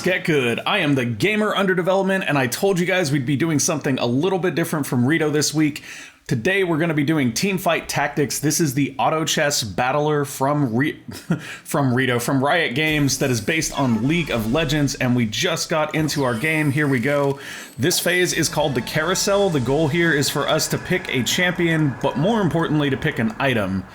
get good. I am the gamer under development, and I told you guys we'd be doing something a little bit different from Rito this week. Today we're going to be doing Teamfight Tactics. This is the auto chess battler from Riot Games that is based on League of Legends, and we just got into our game. Here we go. This phase is called the Carousel. The goal here is for us to pick a champion, but more importantly to pick an item.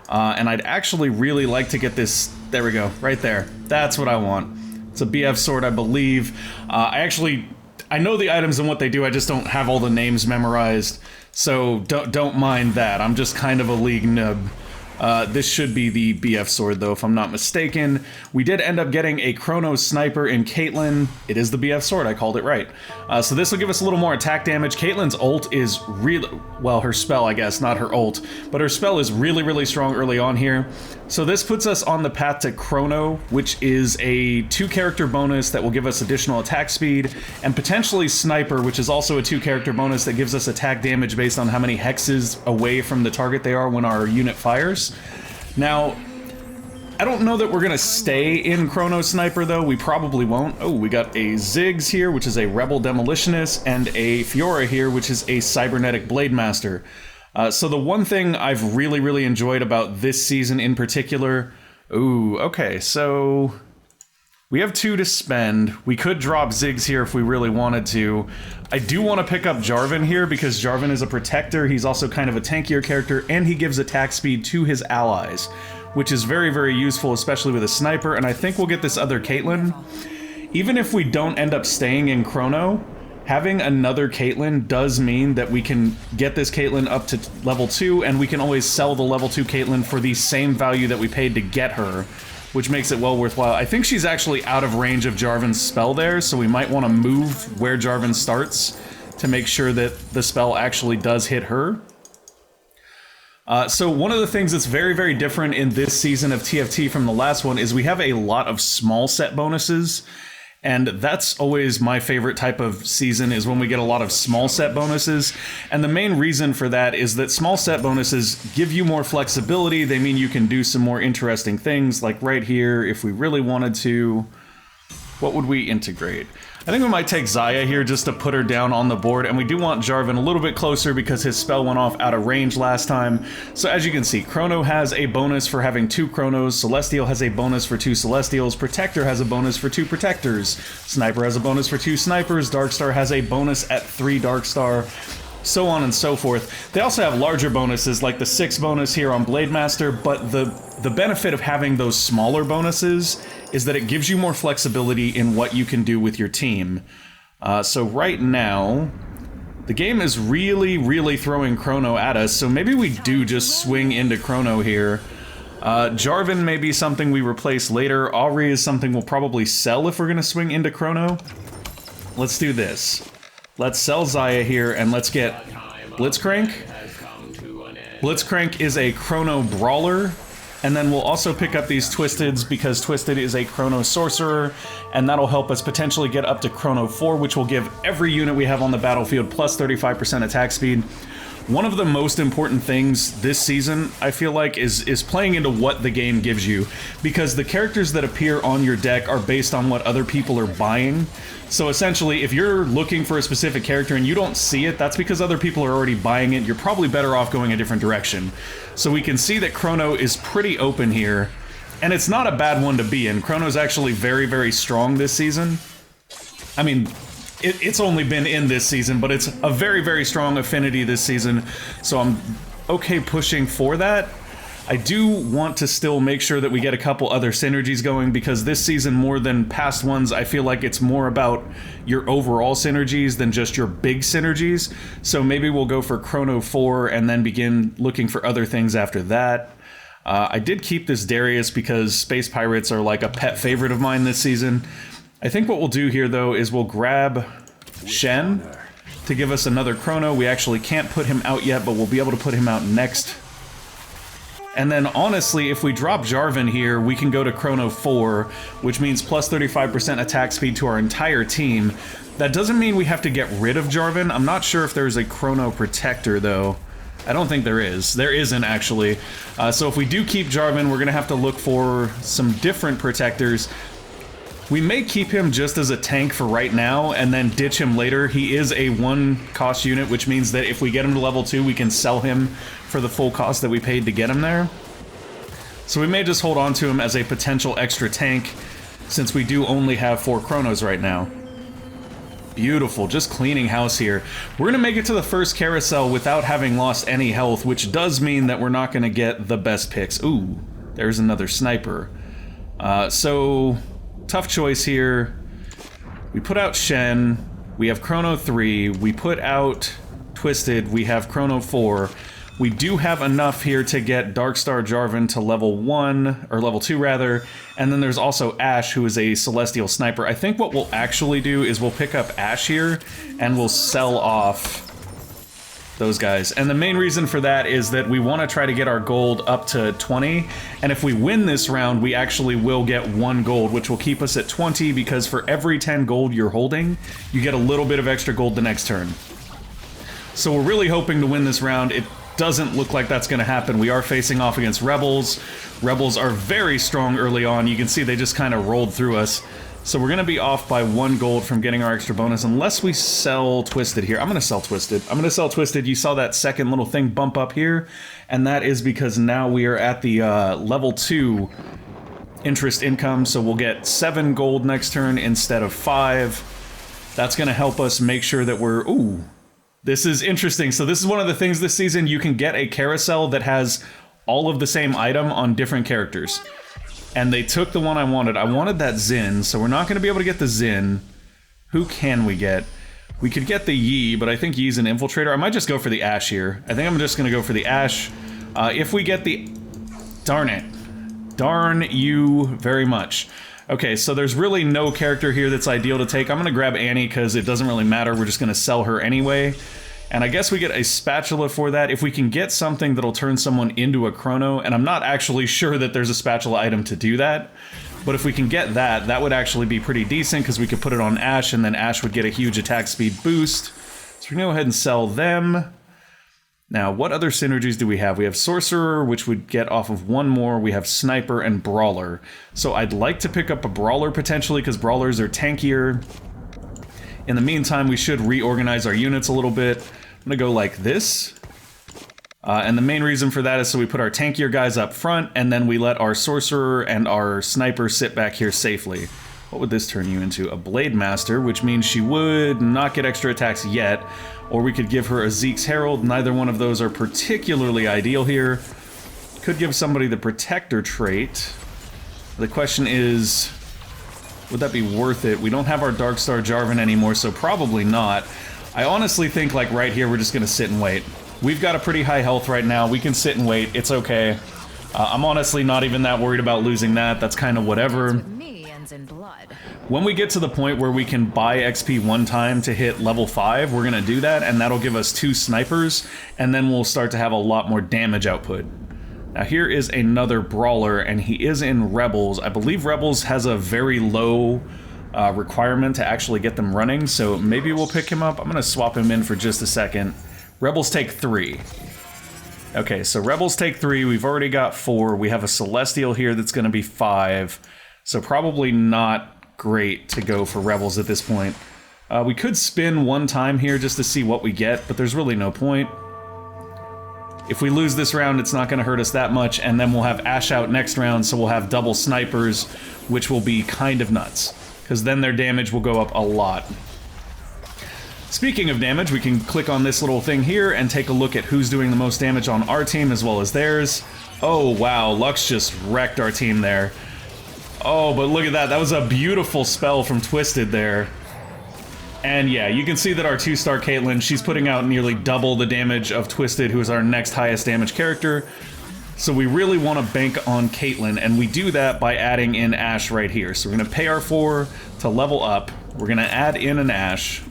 And I'd actually really like to get this, there we go, right there. That's what I want. It's a BF sword, I believe. I know the items and what they do, I just don't have all the names memorized. So don't mind that, I'm just kind of a League nub. This should be the BF sword though, if I'm not mistaken. We did end up getting a Chrono sniper in Caitlyn. It is the BF sword, I called it right. So this will give us a little more attack damage. Caitlyn's ult is really, well, her spell I guess, not her ult, but her spell is really, really strong early on here. So this puts us on the path to Chrono, which is a 2-character bonus that will give us additional attack speed, and potentially Sniper, which is also a 2-character bonus that gives us attack damage based on how many hexes away from the target they are when our unit fires. Now, I don't know that we're gonna stay in Chrono Sniper though, we probably won't. Oh, we got a Ziggs here, which is a Rebel Demolitionist, and a Fiora here, which is a Cybernetic Blade Master. So the one thing I've really, really enjoyed about this season in particular... Ooh, okay, so... we have 2 to spend. We could drop Ziggs here if we really wanted to. I do want to pick up Jarvan here because Jarvan is a protector, he's also kind of a tankier character, and he gives attack speed to his allies, which is very, very useful, especially with a sniper, and I think we'll get this other Caitlyn. Even if we don't end up staying in Chrono, having another Caitlyn does mean that we can get this Caitlyn up to level 2, and we can always sell the level 2 Caitlyn for the same value that we paid to get her, which makes it well worthwhile. I think she's actually out of range of Jarvan's spell there, so we might want to move where Jarvan starts to make sure that the spell actually does hit her. So one of the things that's very, very different in this season of TFT from the last one is we have a lot of small set bonuses. And that's always my favorite type of season, is when we get a lot of small set bonuses. And the main reason for that is that small set bonuses give you more flexibility. They mean you can do some more interesting things, like right here, if we really wanted to. What would we integrate? I think we might take Xayah here just to put her down on the board, and we do want Jarvan a little bit closer because his spell went off out of range last time. So as you can see, Chrono has a bonus for having 2 Chronos, Celestial has a bonus for 2 Celestials, Protector has a bonus for 2 Protectors, Sniper has a bonus for 2 Snipers, Darkstar has a bonus at 3 Darkstar, so on and so forth. They also have larger bonuses like the 6 bonus here on Blade Master, but the benefit of having those smaller bonuses is that it gives you more flexibility in what you can do with your team. So right now, the game is really, really throwing Chrono at us, so maybe we do just swing into Chrono here. Jarvan may be something we replace later. Aubrey is something we'll probably sell if we're gonna swing into Chrono. Let's do this. Let's sell Xayah here, and let's get Blitzcrank. Blitzcrank is a Chrono Brawler, and then we'll also pick up these Twisteds because Twisted is a Chrono Sorcerer, and that'll help us potentially get up to Chrono 4, which will give every unit we have on the battlefield plus 35% attack speed. One of the most important things this season, I feel like, is playing into what the game gives you, because the characters that appear on your deck are based on what other people are buying. So essentially, if you're looking for a specific character and you don't see it, that's because other people are already buying it. You're probably better off going a different direction. So we can see that Chrono is pretty open here, and it's not a bad one to be in. Chrono's actually very, very strong this season. I mean, it's only been in this season, but it's a very, very strong affinity this season, so I'm okay pushing for that. I do want to still make sure that we get a couple other synergies going, because this season, more than past ones, I feel like it's more about your overall synergies than just your big synergies. So maybe we'll go for Chrono 4 and then begin looking for other things after that. I did keep this Darius because Space Pirates are like a pet favorite of mine this season. I think what we'll do here, though, is we'll grab Shen to give us another Chrono. We actually can't put him out yet, but we'll be able to put him out next. And then, honestly, if we drop Jarvan here, we can go to Chrono 4, which means plus 35% attack speed to our entire team. That doesn't mean we have to get rid of Jarvan. I'm not sure if there's a Chrono Protector, though. I don't think there is. There isn't, actually. So if we do keep Jarvan, we're going to have to look for some different Protectors. We may keep him just as a tank for right now and then ditch him later. He is a 1-cost unit, which means that if we get him to level 2, we can sell him for the full cost that we paid to get him there. So we may just hold on to him as a potential extra tank, since we do only have 4 Chronos right now. Beautiful, just cleaning house here. We're gonna make it to the first carousel without having lost any health, which does mean that we're not gonna get the best picks. Ooh, there's another sniper. So, tough choice here. We put out Shen, we have Chrono 3, we put out Twisted, we have Chrono 4. We do have enough here to get Darkstar Jarvan to level 1, or level 2 rather, and then there's also Ashe, who is a Celestial Sniper. I think what we'll actually do is we'll pick up Ashe here, and we'll sell off those guys. And the main reason for that is that we want to try to get our gold up to 20, and if we win this round, we actually will get 1 gold, which will keep us at 20, because for every 10 gold you're holding, you get a little bit of extra gold the next turn. So we're really hoping to win this round. It doesn't look like that's going to happen. We are facing off against Rebels. Rebels are very strong early on. You can see they just kind of rolled through us. So we're going to be off by 1 gold from getting our extra bonus, unless we sell Twisted here. I'm going to sell Twisted. I'm going to sell Twisted. You saw that second little thing bump up here, and that is because now we are at the level 2 interest income, so we'll get 7 gold next turn instead of 5. That's going to help us make sure that we're... Ooh. This is interesting. So this is one of the things this season, you can get a carousel that has all of the same item on different characters. And they took the one I wanted. I wanted that Xin, so we're not going to be able to get the Xin. Who can we get? We could get the Yi, but I think Yi's an infiltrator. I might just go for the Ashe here. I think I'm just going to go for the Ashe. If we get the... Darn it. Darn you very much. Okay, so there's really no character here that's ideal to take. I'm going to grab Annie because it doesn't really matter. We're just going to sell her anyway. And I guess we get a spatula for that. If we can get something that'll turn someone into a Chrono, and I'm not actually sure that there's a spatula item to do that, but if we can get that, that would actually be pretty decent because we could put it on Ashe, and then Ashe would get a huge attack speed boost. So we can go ahead and sell them. Now, what other synergies do we have? We have Sorcerer, which would get off of 1 more. We have Sniper and Brawler. So I'd like to pick up a Brawler potentially, because Brawlers are tankier. In the meantime, we should reorganize our units a little bit. I'm gonna go like this. And the main reason for that is so we put our tankier guys up front, and then we let our Sorcerer and our Sniper sit back here safely. What would this turn you into? A Blade Master, which means she would not get extra attacks yet. Or we could give her a Zeke's Herald. Neither one of those are particularly ideal here. Could give somebody the Protector trait. The question is, would that be worth it? We don't have our Darkstar Jarvan anymore, so probably not. I honestly think, like, right here, we're just going to sit and wait. We've got a pretty high health right now. We can sit and wait. It's okay. I'm honestly not even that worried about losing that. That's kind of whatever. In blood. When we get to the point where we can buy XP 1 time to hit level 5, we're gonna do that, and that'll give us 2 snipers, and then we'll start to have a lot more damage output. Now here is another Brawler, and he is in Rebels. I believe Rebels has a very low requirement to actually get them running, so maybe we'll pick him up. I'm gonna swap him in for just a second. Rebels take 3. Okay, so Rebels take 3, we've already got 4, we have a Celestial here that's gonna be 5. So probably not great to go for Rebels at this point. We could spin 1 time here just to see what we get, but there's really no point. If we lose this round, it's not going to hurt us that much, and then we'll have Ashe out next round, so we'll have double snipers, which will be kind of nuts, because then their damage will go up a lot. Speaking of damage, we can click on this little thing here and take a look at who's doing the most damage on our team as well as theirs. Oh wow, Lux just wrecked our team there. Oh, but look at that. That was a beautiful spell from Twisted there. And yeah, you can see that our 2-star Caitlyn, she's putting out nearly double the damage of Twisted, who is our next highest damage character. So we really want to bank on Caitlyn, and we do that by adding in Ashe right here. So we're going to pay our 4 to level up. We're going to add in an Ashe.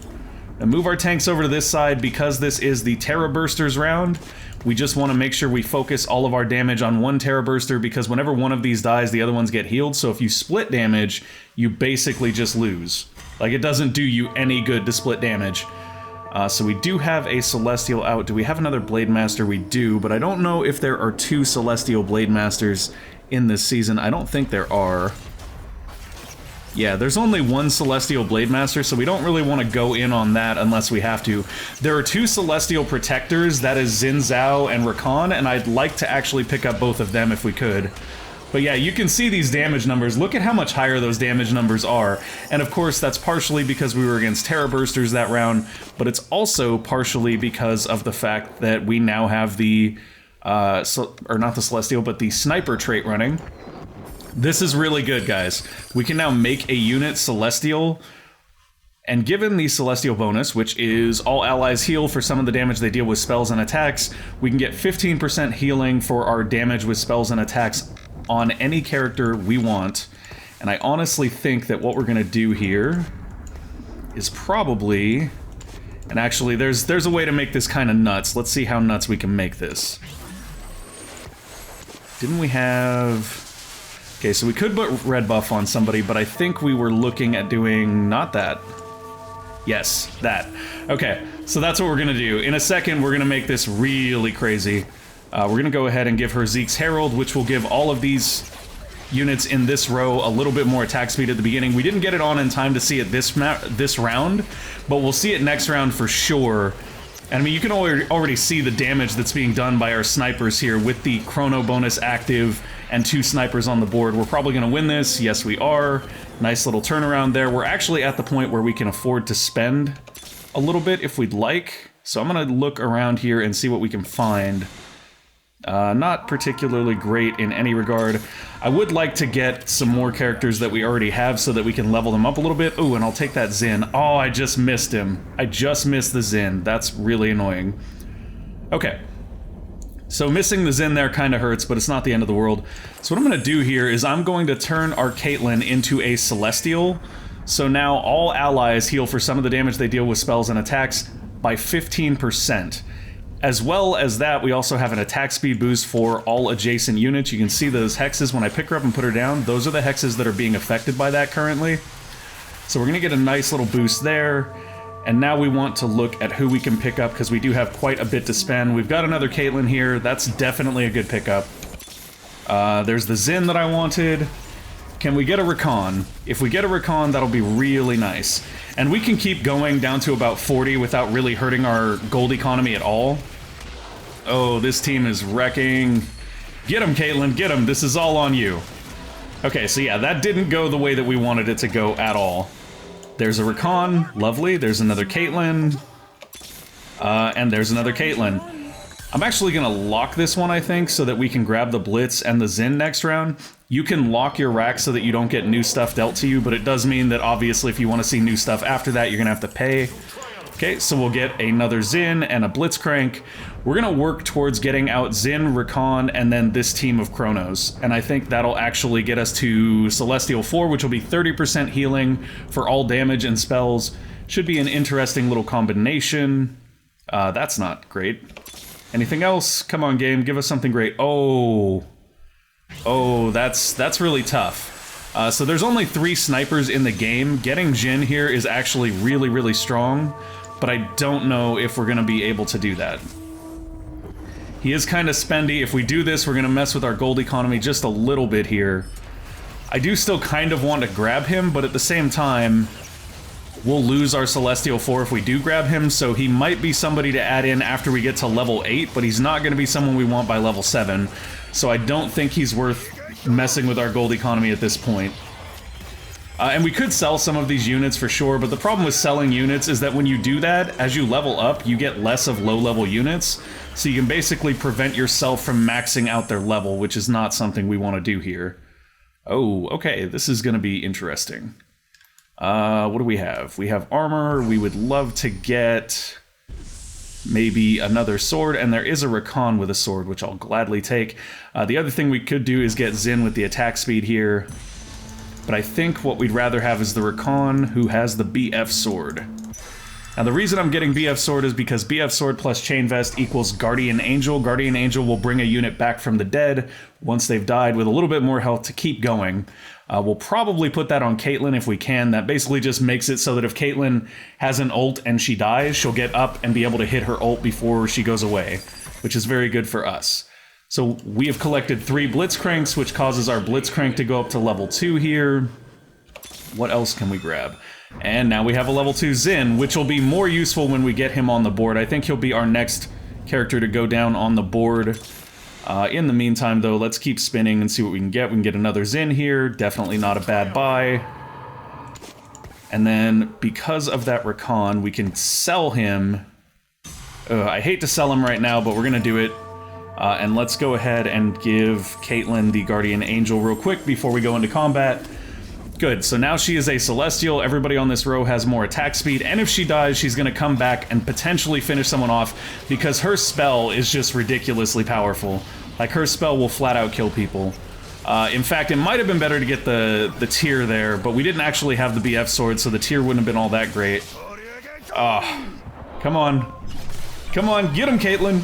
And move our tanks over to this side because this is the Terra Bursters round. We just want to make sure we focus all of our damage on 1 Terra Burster, because whenever one of these dies, the other ones get healed. So if you split damage, you basically just lose. Like, it doesn't do you any good to split damage. So we do have a Celestial out. Do we have another Blade Master? We do, but I don't know if there are 2 Celestial Blade Masters in this season. I don't think there are. Yeah, there's only one Celestial Blade Master, so we don't really want to go in on that unless we have to. There are two Celestial Protectors, that is Xin Zhao and Rakan, and I'd like to actually pick up both of them if we could. But yeah, you can see these damage numbers. Look at how much higher those damage numbers are. And of course, that's partially because we were against Terra Bursters that round, but it's also partially because of the fact that we now have the, or not the Celestial, but the Sniper trait running. This is really good, guys. We can now make a unit Celestial, and given the Celestial bonus, which is all allies heal for some of the damage they deal with spells and attacks, we can get 15% healing for our damage with spells and attacks on any character we want. And I honestly think that what we're gonna do here is probably... And actually, there's a way to make this kind of nuts. Let's see how nuts we can make this. Didn't we have... Okay, so we could put red buff on somebody, but I think we were looking at doing not that. Yes, that. Okay, so that's what we're gonna do. In a second, we're gonna make this really crazy. We're gonna go ahead and give her Zeke's Herald, which will give all of these units in this row a little bit more attack speed at the beginning. We didn't get it on in time to see it this round, but we'll see it next round for sure. And I mean, you can already see the damage that's being done by our snipers here with the Chrono bonus active and 2 snipers on the board. We're probably going to win this. Yes, we are. Nice little turnaround there. We're actually at the point where we can afford to spend a little bit if we'd like. So I'm going to look around here and see what we can find. Not particularly great in any regard. I would like to get some more characters that we already have so that we can level them up a little bit. Ooh, and I'll take that Xin. Oh, I just missed him. I just missed the Xin. That's really annoying. Okay. So missing the Xin there kind of hurts, but it's not the end of the world. So what I'm going to do here is I'm going to turn our Caitlyn into a Celestial. So now all allies heal for some of the damage they deal with spells and attacks by 15%. As well as that, we also have an attack speed boost for all adjacent units. You can see those hexes when I pick her up and put her down. Those are the hexes that are being affected by that currently. So we're going to get a nice little boost there. And now we want to look at who we can pick up because we do have quite a bit to spend. We've got another Caitlyn here. That's definitely a good pickup. There's the Xin that I wanted. Can we get a Rakan? If we get a Rakan, that'll be really nice. And we can keep going down to about 40 without really hurting our gold economy at all. Oh, this team is wrecking. Get him, Caitlyn, get him. This is all on you. Okay, so yeah, that didn't go the way that we wanted it to go at all. There's a Rakan, lovely. There's another Caitlyn. And there's another Caitlyn. I'm actually gonna lock this one, I think, so that we can grab the Blitz and the Xin next round. You can lock your rack so that you don't get new stuff dealt to you, but it does mean that obviously if you want to see new stuff after that, you're gonna have to pay. Okay, so we'll get another Xin and a Blitzcrank. We're gonna work towards getting out Xin, Rakan, and then this team of Chronos. And I think that'll actually get us to Celestial 4, which will be 30% healing for all damage and spells. Should be an interesting little combination. That's not great. Anything else? Come on, game, give us something great. Oh, that's really tough. So there's only 3 snipers in the game. Getting Jin here is actually really, really strong, but I don't know if we're gonna be able to do that. He is kind of spendy. If we do this, we're gonna mess with our gold economy just a little bit here. I do still kind of want to grab him, but at the same time, we'll lose our Celestial 4 if we do grab him, so he might be somebody to add in after we get to level 8, but he's not going to be someone we want by level 7, so I don't think he's worth messing with our gold economy at this point. And we could sell some of these units for sure, but the problem with selling units is that when you do that, as you level up, you get less of low-level units, so you can basically prevent yourself from maxing out their level, which is not something we want to do here. Oh, okay, this is going to be interesting. What do we have? We have armor. We would love to get maybe another sword, and there is a Rakan with a sword, which I'll gladly take. The other thing we could do is get Xin with the attack speed here, but I think what we'd rather have is the Rakan, who has the BF sword. Now the reason I'm getting BF sword is because BF sword plus chain vest equals Guardian Angel. Guardian Angel will bring a unit back from the dead once they've died with a little bit more health to keep going. We'll probably put that on Caitlyn if we can. That basically just makes it so that if Caitlyn has an ult and she dies, she'll get up and be able to hit her ult before she goes away, which is very good for us. So we have collected 3 Blitzcranks, which causes our Blitzcrank to go up to level 2 here. What else can we grab? And now we have a level 2 Xin, which will be more useful when we get him on the board. I think he'll be our next character to go down on the board. In the meantime, though, let's keep spinning and see what we can get. We can get another Xin here. Definitely not a bad buy. And then, because of that Recon, we can sell him. I hate to sell him right now, but we're going to do it. And let's go ahead and give Caitlyn the Guardian Angel real quick before we go into combat. Good, so now she is a Celestial. Everybody on this row has more attack speed, and if she dies, she's going to come back and potentially finish someone off because her spell is just ridiculously powerful. Like, her spell will flat out kill people. In fact, it might have been better to get the tier there, but we didn't actually have the BF sword, so the tier wouldn't have been all that great. Come on. Come on, get him, Caitlyn!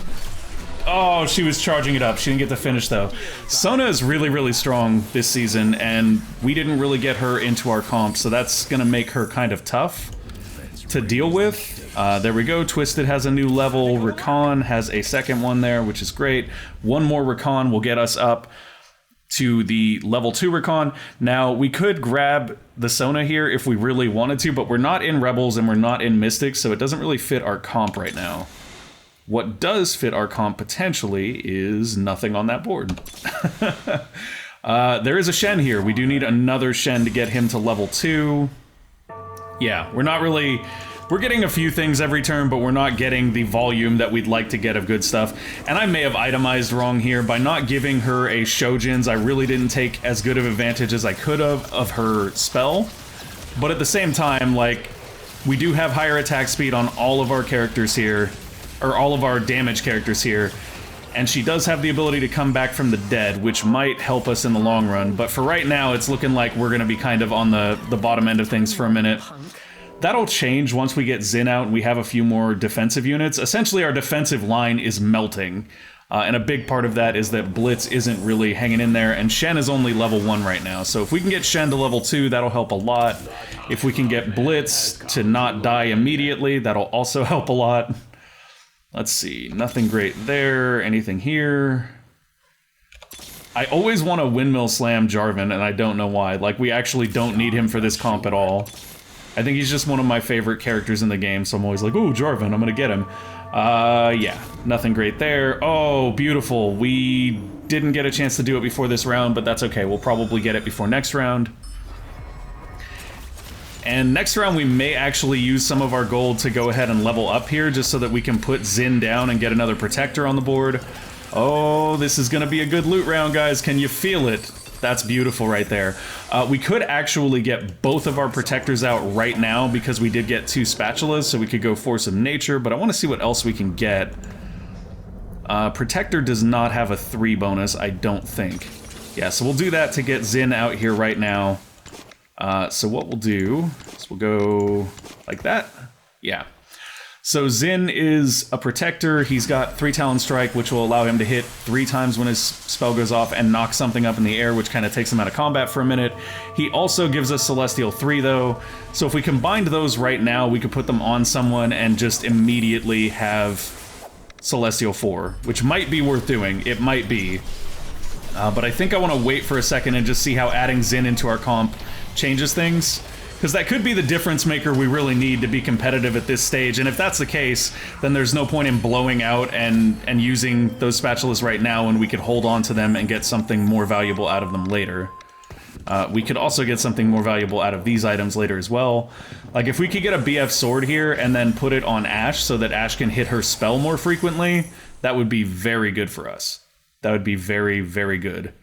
Oh, she was charging it up. She didn't get the finish, though. Sona is really, really strong this season, and we didn't really get her into our comp, so that's going to make her kind of tough to deal with. There we go. Twisted has a new level. Recon has a second one there, which is great. One more Recon will get us up to the level 2 Recon. Now, we could grab the Sona here if we really wanted to, but we're not in Rebels and we're not in Mystics, so it doesn't really fit our comp right now. What does fit our comp potentially is nothing on that board. There is a Shen here. We do need another Shen to get him to level 2. Yeah, we're not really... We're getting a few things every turn, but we're not getting the volume that we'd like to get of good stuff. And I may have itemized wrong here. By not giving her a Shojin's, I really didn't take as good of advantage as I could have of her spell. But at the same time, like, we do have higher attack speed on all of our characters here. Or all of our damage characters here, and she does have the ability to come back from the dead, which might help us in the long run, but for right now, it's looking like we're going to be kind of on the bottom end of things for a minute. That'll change once we get Xin out and we have a few more defensive units. Essentially, our defensive line is melting, and a big part of that is that Blitz isn't really hanging in there, and Shen is only level 1 right now, so if we can get Shen to level 2, that'll help a lot. If we can get Blitz to not die immediately, that'll also help a lot. Let's see, nothing great there, anything here. I always want to windmill slam Jarvan, and I don't know why. Like, we actually don't need him for this comp at all. I think he's just one of my favorite characters in the game, so I'm always like, ooh, Jarvan, I'm gonna get him. Yeah, nothing great there. Oh, beautiful. We didn't get a chance to do it before this round, but that's okay. We'll probably get it before next round. And next round, we may actually use some of our gold to go ahead and level up here, just so that we can put Xin down and get another Protector on the board. Oh, this is going to be a good loot round, guys. Can you feel it? That's beautiful right there. We could actually get both of our Protectors out right now, because we did get 2 Spatulas, so we could go Force of Nature, but I want to see what else we can get. Protector does not have a 3 bonus, I don't think. Yeah, so we'll do that to get Xin out here right now. So what we'll do is we'll go like that. Yeah. So Xin is a Protector. He's got 3 Talon Strike, which will allow him to hit 3 times when his spell goes off and knock something up in the air, which kind of takes him out of combat for a minute. He also gives us Celestial 3, though. So if we combined those right now, we could put them on someone and just immediately have Celestial 4, which might be worth doing. It might be. But I think I want to wait for a second and just see how adding Xin into our comp changes things, because that could be the difference maker we really need to be competitive at this stage, and if that's the case, then there's no point in blowing out and using those spatulas right now when we could hold on to them and get something more valuable out of them later. We could also get something more valuable out of these items later as well. Like, if we could get a BF sword here and then put it on Ashe so that Ashe can hit her spell more frequently, that would be very good for us. That would be very, very good.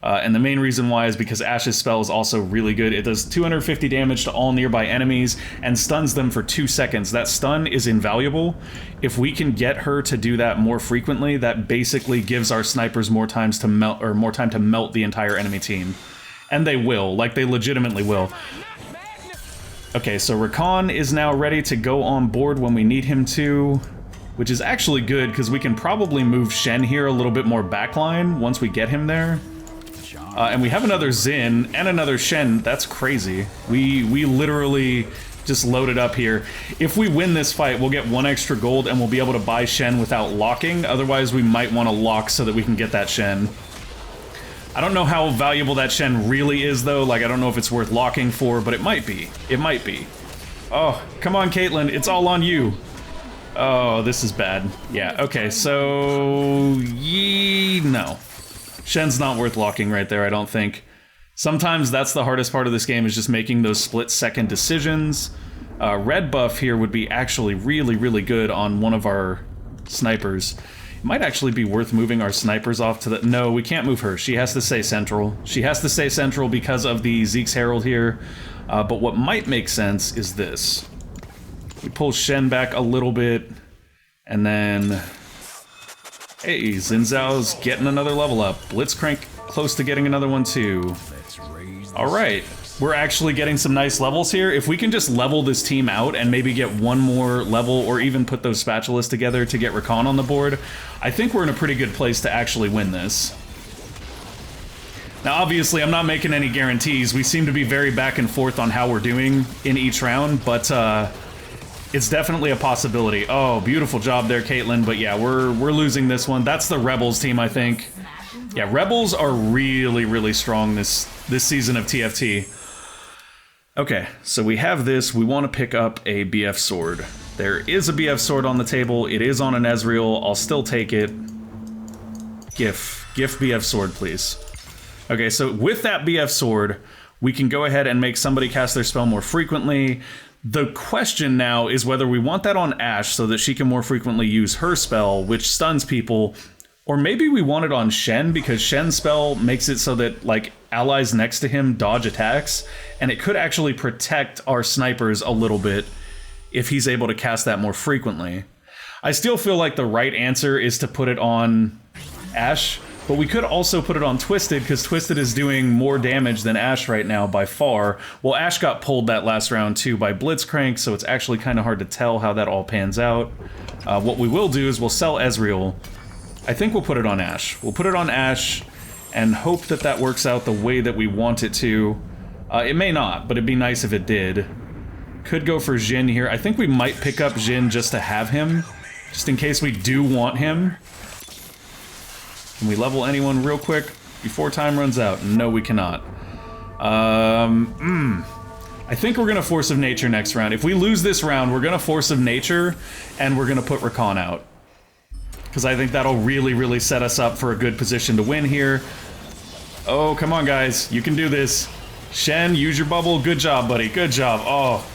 And the main reason why is because Ashe's spell is also really good. It does 250 damage to all nearby enemies and stuns them for 2 seconds. That stun is invaluable. If we can get her to do that more frequently, that basically gives our snipers more times to melt, or more time to melt the entire enemy team. And they will, like, they legitimately will. Okay, so Rakan is now ready to go on board when we need him to, which is actually good because we can probably move Shen here a little bit more backline once we get him there. And we have another Xin and another Shen. That's crazy. We literally just loaded up here. If we win this fight, we'll get 1 extra gold and we'll be able to buy Shen without locking. Otherwise, we might want to lock so that we can get that Shen. I don't know how valuable that Shen really is, though. Like, I don't know if it's worth locking for, but it might be. It might be. Oh, come on, Caitlyn. It's all on you. Oh, this is bad. Yeah, okay, so... no. Shen's not worth locking right there, I don't think. Sometimes that's the hardest part of this game, is just making those split-second decisions. Red buff here would be actually really, really good on one of our snipers. It might actually be worth moving our snipers off to the... No, we can't move her. She has to stay central. She has to stay central because of the Zeke's Herald here. But what might make sense is this. We pull Shen back a little bit, and then... Hey, Xin Zhao's getting another level up. Blitzcrank close to getting another one too. Alright, we're actually getting some nice levels here. If we can just level this team out and maybe get one more level, or even put those spatulas together to get Recon on the board, I think we're in a pretty good place to actually win this. Now obviously I'm not making any guarantees. We seem to be very back and forth on how we're doing in each round, but it's definitely a possibility. Oh, beautiful job there, Caitlyn, but yeah, we're losing this one. That's the Rebels team, I think. Yeah, Rebels are really, really strong this season of TFT. Okay, so we have this. We want to pick up a BF sword. There is a BF sword on the table. It is on an Ezreal. I'll still take it. GIF BF sword, please. Okay, so with that BF sword, we can go ahead and make somebody cast their spell more frequently. The question now is whether we want that on Ashe so that she can more frequently use her spell, which stuns people, or maybe we want it on Shen because Shen's spell makes it so that, like, allies next to him dodge attacks, and it could actually protect our snipers a little bit if he's able to cast that more frequently. I still feel like the right answer is to put it on Ashe, but we could also put it on Twisted, because Twisted is doing more damage than Ashe right now by far. Well, Ashe got pulled that last round too by Blitzcrank, so it's actually kind of hard to tell how that all pans out. What we will do is we'll sell Ezreal. I think we'll put it on Ashe. We'll put it on Ashe and hope that that works out the way that we want it to. It may not, but it'd be nice if it did. Could go for Jhin here. I think we might pick up Jhin just to have him, just in case we do want him. Can we level anyone real quick before time runs out? No, we cannot. I think we're gonna Force of Nature next round. If we lose this round, we're gonna Force of Nature, and we're gonna put Recon out. Because I think that'll really, really set us up for a good position to win here. Oh, come on, guys. You can do this. Shen, use your bubble. Good job, buddy. Good job. Oh,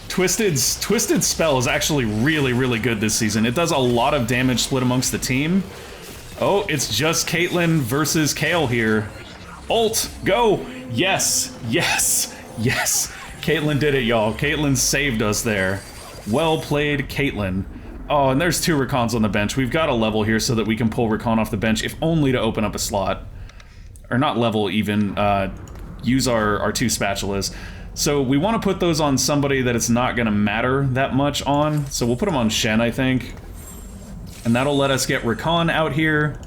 Twisted's spell is actually really, really good this season. It does a lot of damage split amongst the team. Oh, it's just Caitlyn versus Kayle here. Ult, go! Yes, yes, yes. Caitlyn did it, y'all. Caitlyn saved us there. Well played, Caitlyn. Oh, and there's 2 Recons on the bench. We've got a level here so that we can pull Recon off the bench, if only to open up a slot. Or not level, even. Use our 2 spatulas. So we want to put those on somebody that it's not going to matter that much on. So we'll put them on Shen, I think. And that'll let us get Recon out here.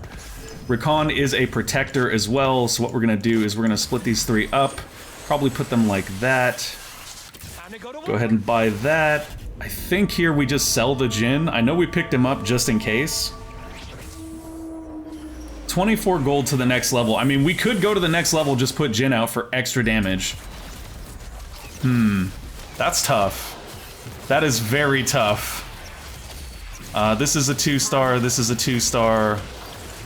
Recon is a protector as well, so what we're going to do is we're going to split these 3 up. Probably put them like that. Go ahead and buy that. I think here we just sell the Jhin. I know we picked him up just in case. 24 gold to the next level. I mean, we could go to the next level, just put Jhin out for extra damage. That's tough. That is very tough. This is a 2-star, this is a 2-star,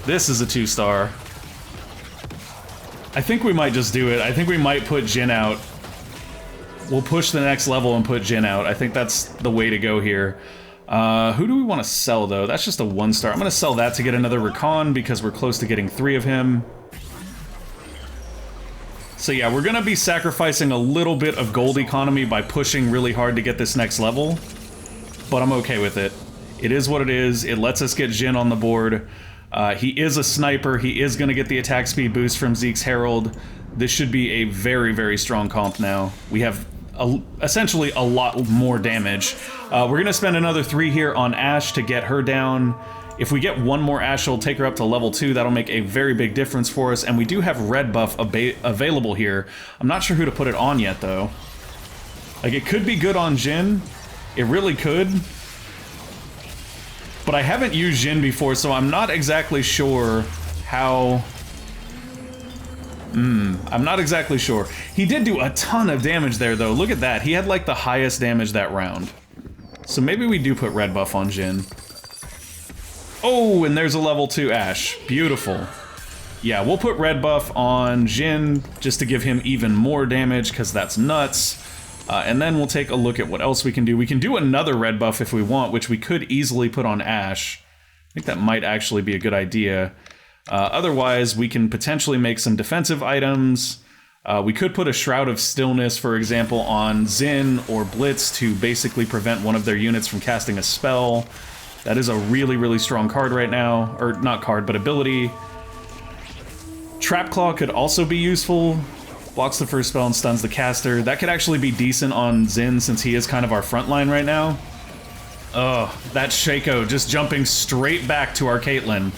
this is a 2-star. I think we might just do it. I think we might put Jhin out. We'll push the next level and put Jhin out. I think that's the way to go here. Who do we want to sell, though? That's just a 1-star. I'm going to sell that to get another Recon because we're close to getting 3 of him. So yeah, we're going to be sacrificing a little bit of gold economy by pushing really hard to get this next level. But I'm okay with it. It is what it is. It lets us get Jhin on the board. He is a sniper. He is going to get the attack speed boost from Zeke's Herald. This should be a very, very strong comp now. We have essentially a lot more damage. We're going to spend another 3 here on Ashe to get her down. If we get 1 more Ashe, it'll take her up to level 2. That'll make a very big difference for us. And we do have red buff available here. I'm not sure who to put it on yet, though. Like, it could be good on Jhin. It really could. But I haven't used Jhin before, so I'm not exactly sure how I'm not exactly sure. He did do a ton of damage there, though. Look at that. He had, like, the highest damage that round. So maybe we do put red buff on Jhin. Oh, and there's a level 2 Ashe. Beautiful. Yeah, we'll put red buff on Jhin just to give him even more damage, because that's nuts. And then we'll take a look at what else we can do. We can do another red buff if we want, which we could easily put on Ashe. I think that might actually be a good idea. Otherwise, we can potentially make some defensive items. We could put a Shroud of Stillness, for example, on Xin or Blitz to basically prevent one of their units from casting a spell. That is a really, really strong card right now. Or not card, but ability. Trap Claw could also be useful. Blocks the first spell and stuns the caster. That could actually be decent on Xin since he is kind of our front line right now. Ugh, that Shaco just jumping straight back to our Caitlyn.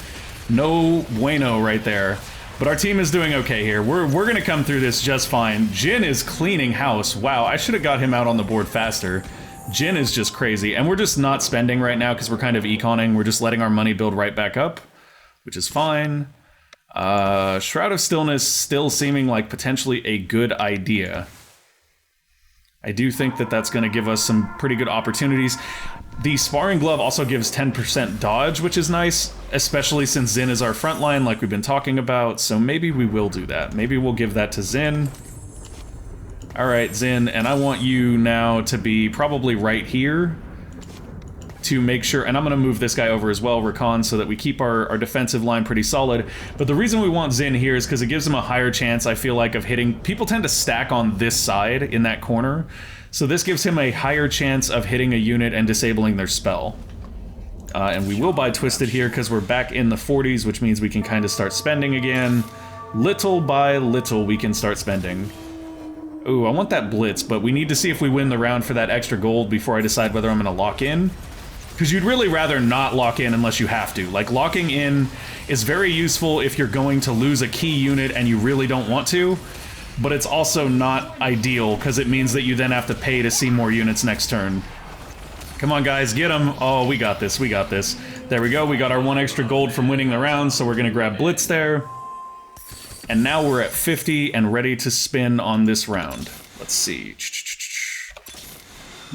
No bueno right there. But our team is doing okay here. We're gonna come through this just fine. Jhin is cleaning house. Wow, I should have got him out on the board faster. Jhin is just crazy. And we're just not spending right now because we're kind of econing. We're just letting our money build right back up, which is fine. Shroud of Stillness still seeming like potentially a good idea. I do think that that's going to give us some pretty good opportunities. The Sparring Glove also gives 10% dodge, which is nice, especially since Xin is our front line like we've been talking about, so maybe we will do that. Maybe we'll give that to Xin. Alright, Xin, and I want you now to be probably right here to make sure, and I'm going to move this guy over as well, Rakan, so that we keep our defensive line pretty solid. But the reason we want Xin here is because it gives him a higher chance, I feel like, of hitting. People tend to stack on this side in that corner, so this gives him a higher chance of hitting a unit and disabling their spell. And we will buy Twisted here because we're back in the 40s, which means we can kind of start spending again. Little by little, we can start spending. Ooh, I want that Blitz, but we need to see if we win the round for that extra gold before I decide whether I'm going to lock in. Because you'd really rather not lock in unless you have to. Like, locking in is very useful if you're going to lose a key unit and you really don't want to, but it's also not ideal because it means that you then have to pay to see more units next turn. Come on, guys, get them. Oh, we got this, we got this. There we go, we got our 1 extra gold from winning the round, so we're going to grab Blitz there. And now we're at 50 and ready to spin on this round. Let's see.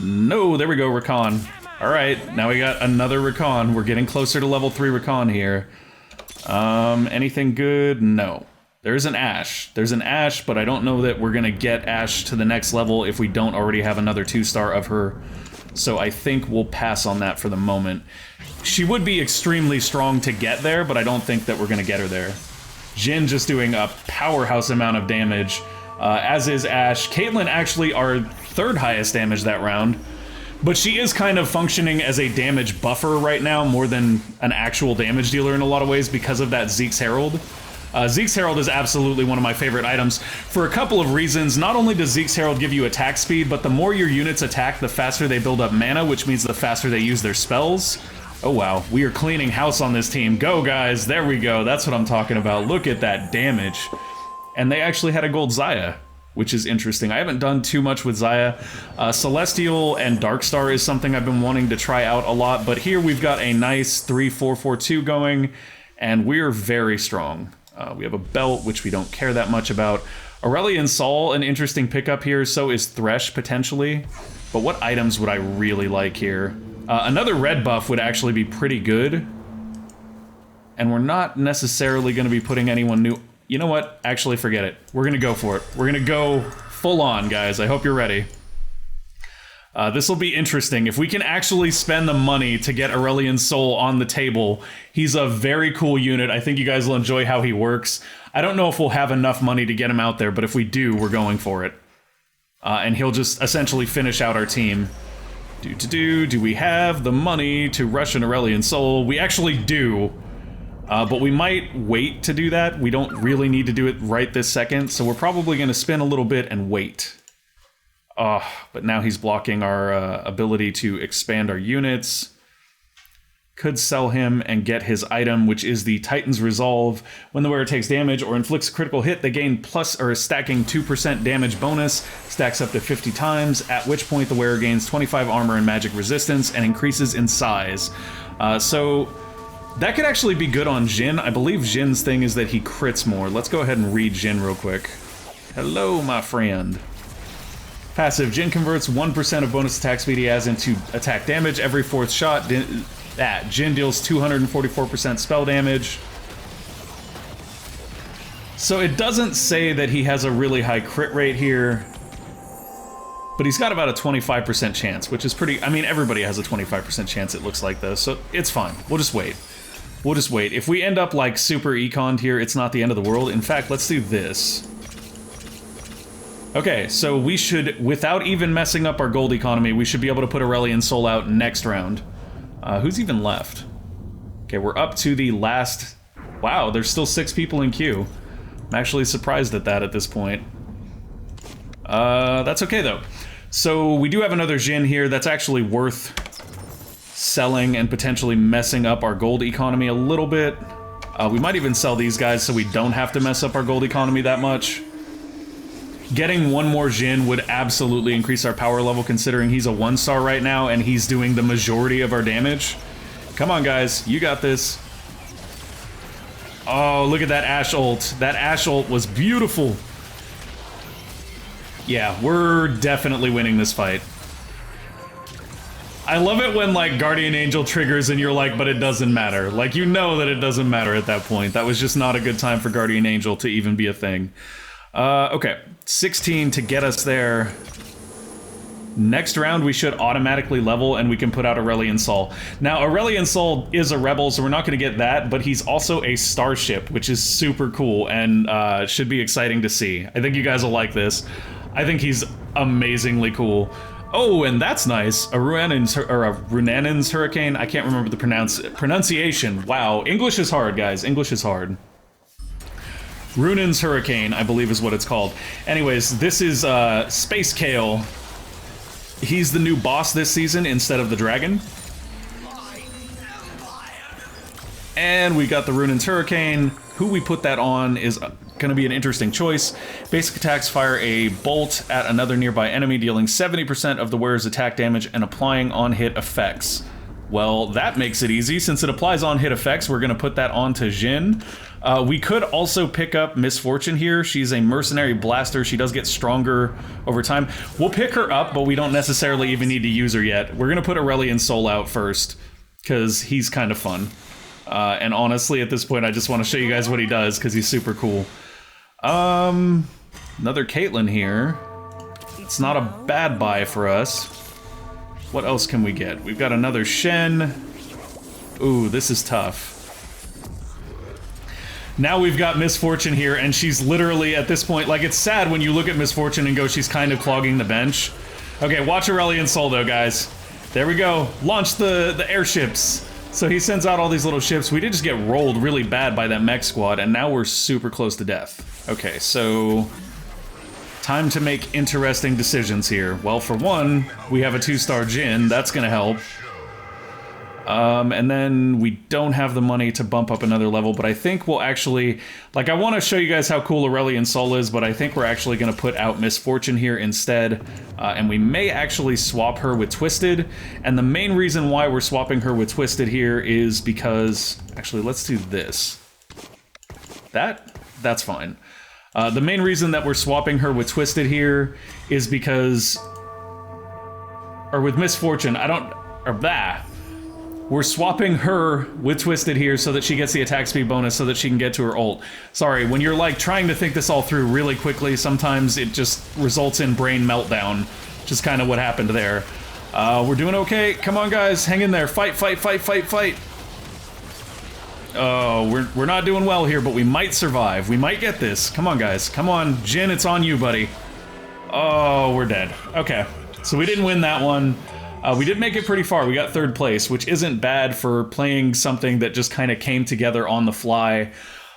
No, there we go, Rakan. Alright, now we got another Rakan. We're getting closer to level 3 Rakan here. Anything good? No. There's an Ashe. There's an Ashe, but I don't know that we're gonna get Ashe to the next level if we don't already have another 2-star of her. So I think we'll pass on that for the moment. She would be extremely strong to get there, but I don't think that we're gonna get her there. Jhin just doing a powerhouse amount of damage, as is Ashe. Caitlyn actually our 3rd highest damage that round. But she is kind of functioning as a damage buffer right now, more than an actual damage dealer in a lot of ways because of that Zeke's Herald. Zeke's Herald is absolutely one of my favorite items for a couple of reasons. Not only does Zeke's Herald give you attack speed, but the more your units attack, the faster they build up mana, which means the faster they use their spells. Oh wow, we are cleaning house on this team. Go guys, there we go, that's what I'm talking about. Look at that damage. And they actually had a gold Xayah, which is interesting. I haven't done too much with Xayah. Celestial and Darkstar is something I've been wanting to try out a lot, but here we've got a nice 3-4-4-2 going, and we're very strong. We have a belt, which we don't care that much about. Aurelion Sol, an interesting pickup here, so is Thresh, potentially. But what items would I really like here? Another red buff would actually be pretty good. And we're not necessarily going to be putting anyone new... You know what? Actually, forget it. We're gonna go for it. We're gonna go full on, guys. I hope you're ready. This will be interesting. If we can actually spend the money to get Aurelion Sol on the table, he's a very cool unit. I think you guys will enjoy how he works. I don't know if we'll have enough money to get him out there, but if we do, we're going for it. And he'll just essentially finish out our team. Do we have the money to rush an Aurelion Sol? We actually do. But we might wait to do that. We don't really need to do it right this second, so we're probably going to spin a little bit and wait. But now he's blocking our ability to expand our units. Could sell him and get his item, which is the Titan's Resolve. When the wearer takes damage or inflicts a critical hit, they gain plus or a stacking 2% damage bonus, stacks up to 50 times, at which point the wearer gains 25 armor and magic resistance and increases in size. So That could actually be good on Jin. I believe Jin's thing is that he crits more. Let's go ahead and read Jin real quick. Hello, my friend. Passive, Jin converts 1% of bonus attack speed he has into attack damage every 4th shot. Jin deals 244% spell damage. So it doesn't say that he has a really high crit rate here, but he's got about a 25% chance, which is pretty... I mean, everybody has a 25% chance, it looks like, though, so it's fine. We'll just wait. We'll just wait. If we end up, like, super econned here, it's not the end of the world. In fact, let's do this. Okay, so we should, without even messing up our gold economy, we should be able to put Aurelian Soul out next round. Who's even left? Okay, we're up to the last... Wow, there's still 6 people in queue. I'm actually surprised at that at this point. That's okay, though. So we do have another Jin here that's actually worth selling and potentially messing up our gold economy a little bit. We might even sell these guys so we don't have to mess up our gold economy that much. Getting one more Jin would absolutely increase our power level, considering he's a 1-star right now and he's doing the majority of our damage. Come on, guys. You got this. Oh, look at that Ashe ult. That Ashe ult was beautiful. Yeah, we're definitely winning this fight. I love it when, like, Guardian Angel triggers and you're like, but it doesn't matter. Like, you know that it doesn't matter at that point. That was just not a good time for Guardian Angel to even be a thing. Okay, 16 to get us there. Next round, we should automatically level, and we can put out Aurelian Sol. Now, Aurelian Sol is a rebel, so we're not going to get that, but he's also a starship, which is super cool, and should be exciting to see. I think you guys will like this. I think he's amazingly cool. Oh, and that's nice. A Runanen's Hurricane. I can't remember the pronunciation. Wow, English is hard, guys. English is hard. Runanen's Hurricane, I believe is what it's called. Anyways, this is Space Kale. He's the new boss this season instead of the dragon. And we got the Runanen's Hurricane. Who we put that on is going to be an interesting choice. Basic attacks fire a bolt at another nearby enemy, dealing 70% of the wearer's attack damage and applying on-hit effects. Well, that makes it easy. Since it applies on-hit effects, we're going to put that onto Jin. We could also pick up Misfortune here. She's a mercenary blaster. She does get stronger over time. We'll pick her up, but we don't necessarily even need to use her yet. We're going to put Aurelian Sol out first, because he's kind of fun. And honestly, at this point, I just want to show you guys what he does, because he's super cool. Another Caitlyn here. It's not a bad buy for us. What else can we get? We've got another Shen. Ooh, this is tough. Now we've got Misfortune here, and she's literally, at this point, like, it's sad when you look at Misfortune and go, she's kind of clogging the bench. Okay, watch Aurelian Sol, though, guys. There we go. Launch the airships. So he sends out all these little ships. We did just get rolled really bad by that mech squad, and now we're super close to death. Okay, so... time to make interesting decisions here. Well, for one, we have a 2-star Jin. That's gonna help. And then we don't have the money to bump up another level, but I think we'll actually... like, I want to show you guys how cool Aurelian Sol is, but I think we're actually going to put out Misfortune here instead. And we may actually swap her with Twisted. And the main reason why we're swapping her with Twisted here is because... actually, let's do this. That's fine. The main reason that we're swapping her with Twisted here is because... or with Misfortune, I don't... or blah. We're swapping her with Twisted here so that she gets the attack speed bonus so that she can get to her ult. Sorry, when you're like trying to think this all through really quickly, sometimes it just results in brain meltdown. Which is kind of what happened there. We're doing okay. Come on, guys. Hang in there. Fight, fight, fight, fight, fight. Oh, we're not doing well here, but we might survive. We might get this. Come on, guys. Come on. Jin, it's on you, buddy. Oh, we're dead. Okay. So we didn't win that one. We did make it pretty far. We got 3rd place, which isn't bad for playing something that just kind of came together on the fly.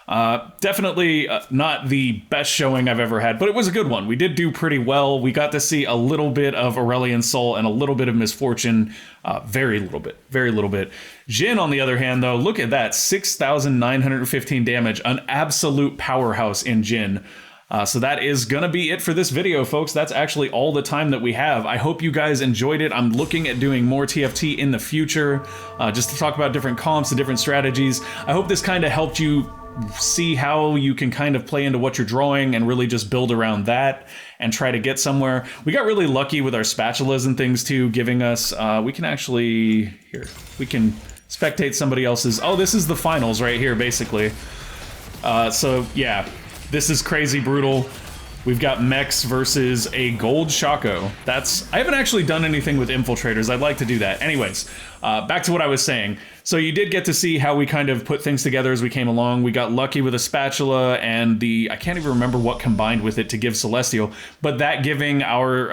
Definitely not the best showing I've ever had, but it was a good one. We did do pretty well. We got to see a little bit of Aurelian Sol and a little bit of Misfortune. Very little bit. Very little bit. Jin, on the other hand, though, look at that. 6,915 damage. An absolute powerhouse in Jin. So that is gonna be it for this video, folks. That's actually all the time that we have. I hope you guys enjoyed it. I'm looking at doing more TFT in the future, just to talk about different comps and different strategies. I hope this kind of helped you see how you can kind of play into what you're drawing and really just build around that and try to get somewhere. We got really lucky with our spatulas and things too, giving us, we can actually, here, we can spectate somebody else's. Oh, this is the finals right here, basically. So yeah. This is crazy brutal. We've got mechs versus a gold Shaco. I haven't actually done anything with infiltrators. I'd like to do that. Anyways, back to what I was saying. So you did get to see how we kind of put things together as we came along. We got lucky with a spatula and I can't even remember what combined with it to give Celestial, but that giving our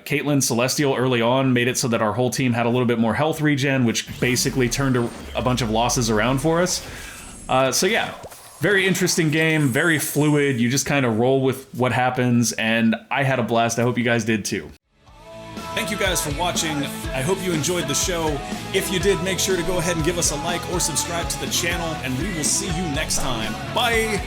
Caitlyn Celestial early on made it so that our whole team had a little bit more health regen, which basically turned a bunch of losses around for us. So yeah. Very interesting game, very fluid. You just kind of roll with what happens, and I had a blast. I hope you guys did too. Thank you guys for watching. I hope you enjoyed the show. If you did, make sure to go ahead and give us a like or subscribe to the channel, and we will see you next time. Bye!